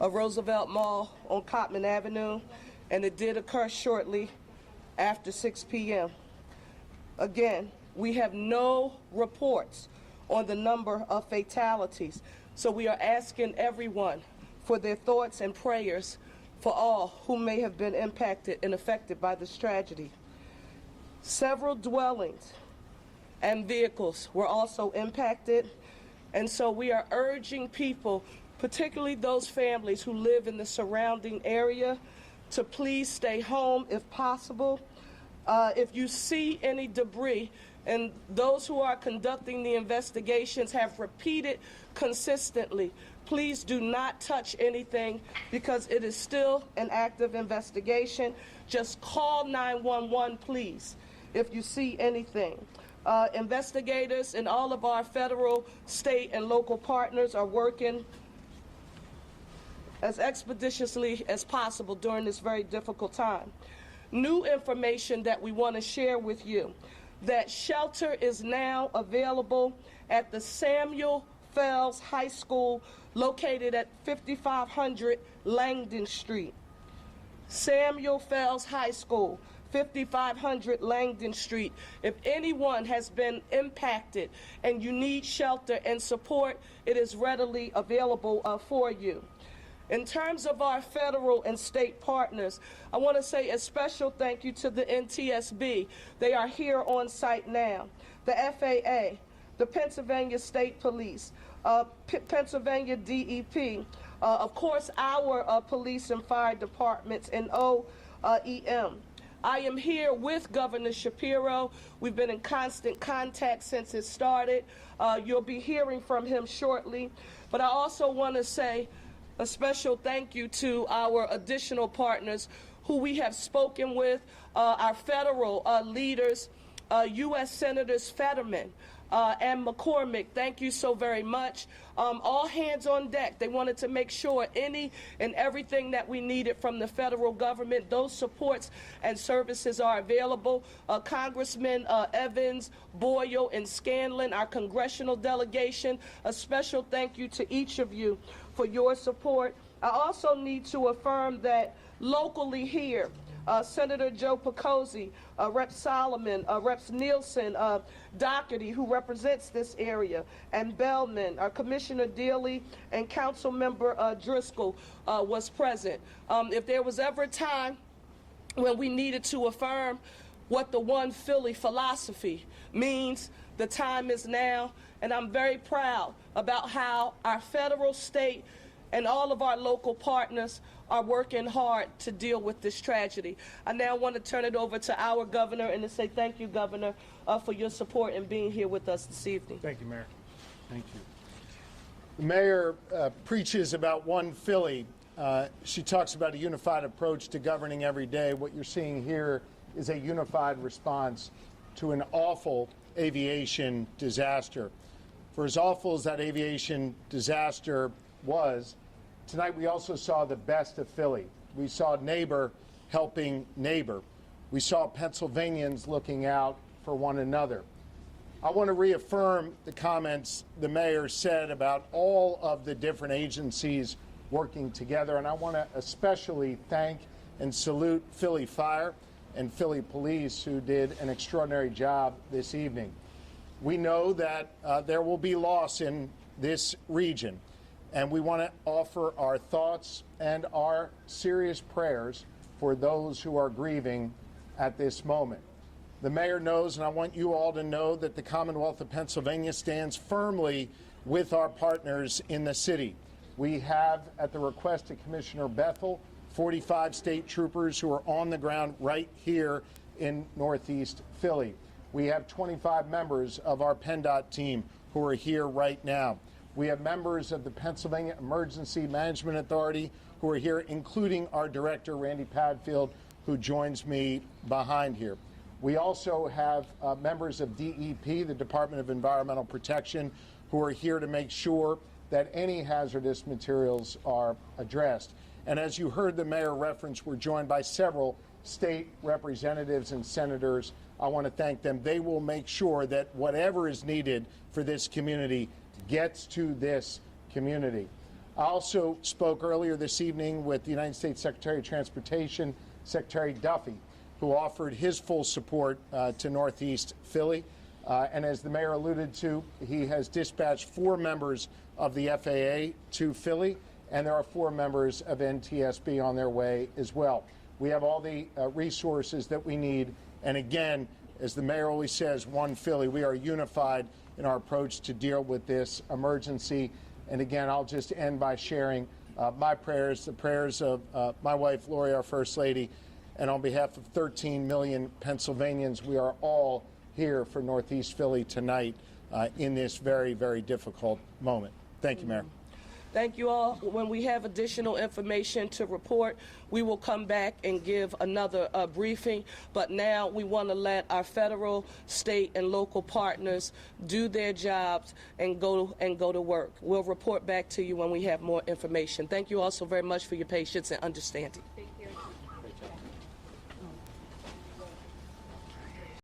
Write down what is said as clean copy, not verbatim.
of Roosevelt Mall on Cottman Avenue, and it did occur shortly after 6 p.m. Again, we have no reports on the number of fatalities, so we are asking everyone for their thoughts and prayers for all who may have been impacted and affected by this tragedy. Several dwellings and vehicles were also impacted, and so we are urging people, particularly those families who live in the surrounding area, to please stay home if possible. If you see any debris, and those who are conducting the investigations have repeated consistently, please do not touch anything because it is still an active investigation. Just call 911, please, if you see anything. Investigators and all of our federal, state, and local partners are working as expeditiously as possible during this very difficult time. New information that we want to share with you, that shelter is now available at the Samuel Fells High School located at 5500 Langdon Street. Samuel Fells High School, 5500 Langdon Street. If anyone has been impacted and you need shelter and support, it is readily available for you. In terms of our federal and state partners, I want to say a special thank you to the NTSB. They are here on site now. The FAA, the Pennsylvania State Police, Pennsylvania DEP, of course our police and fire departments, and OEM. I am here with Governor Shapiro. We've been in constant contact since it started. You'll be hearing from him shortly. But I also want to say a special thank you to our additional partners who we have spoken with, our federal leaders, U.S. Senators Fetterman and McCormick. Thank you so very much. All hands on deck. They wanted to make sure any and everything that we needed from the federal government, those supports and services are available. Congressman Evans, Boyle, and Scanlon, our congressional delegation, a special thank you to each of you for your support. I also need to affirm that locally here, Senator Joe Picozzi, Rep. Solomon, Reps. Nielsen, Doherty, who represents this area, and Bellman, Commissioner Dealey, and Council Member Driscoll was present. If there was ever a time when we needed to affirm what the One Philly philosophy means, the time is now, and I'm very proud about how our federal, state, and all of our local partners are working hard to deal with this tragedy. I now want to turn it over to our governor and to say thank you, Governor, for your support and being here with us this evening. Thank you, Mayor. Thank you. The mayor preaches about One Philly. She talks about a unified approach to governing every day. What you're seeing here is a unified response to an awful aviation disaster. For as awful as that aviation disaster was, tonight we also saw the best of Philly. We saw neighbor helping neighbor. We saw Pennsylvanians looking out for one another. I want to reaffirm the comments the mayor said about all of the different agencies working together, and I want to especially thank and salute Philly Fire and Philly Police, who did an extraordinary job this evening. We know that there will be loss in this region, and we want to offer our thoughts and our serious prayers for those who are grieving at this moment. The mayor knows, and I want you all to know, that the Commonwealth of Pennsylvania stands firmly with our partners in the city. We have, at the request of Commissioner Bethel, 45 state troopers who are on the ground right here in Northeast Philly. We have 25 members of our PennDOT team who are here right now. We have members of the Pennsylvania Emergency Management Authority who are here, including our director, Randy Padfield, who joins me behind here. We also have members of DEP, the Department of Environmental Protection, who are here to make sure that any hazardous materials are addressed. And as you heard the mayor reference, we're joined by several state representatives and senators. I want to thank them. They will make sure that whatever is needed for this community gets to this community. I also spoke earlier this evening with the United States Secretary of Transportation, Secretary Duffy, who offered his full support to Northeast Philly. And as the mayor alluded to, he has dispatched 4 members of the FAA to Philly, and there are 4 members of NTSB on their way as well. We have all the resources that we need. And again, as the mayor always says, one Philly, we are unified in our approach to deal with this emergency. And again, I'll just end by sharing my prayers, the prayers of my wife, Lori, our First Lady, and on behalf of 13 million Pennsylvanians, we are all here for Northeast Philly tonight in this very, very difficult moment. Thank you, Mayor. Thank you all. When we have additional information to report, we will come back and give another briefing. But now we want to let our federal, state, and local partners do their jobs and go to work. We'll report back to you when we have more information. Thank you all so very much for your patience and understanding.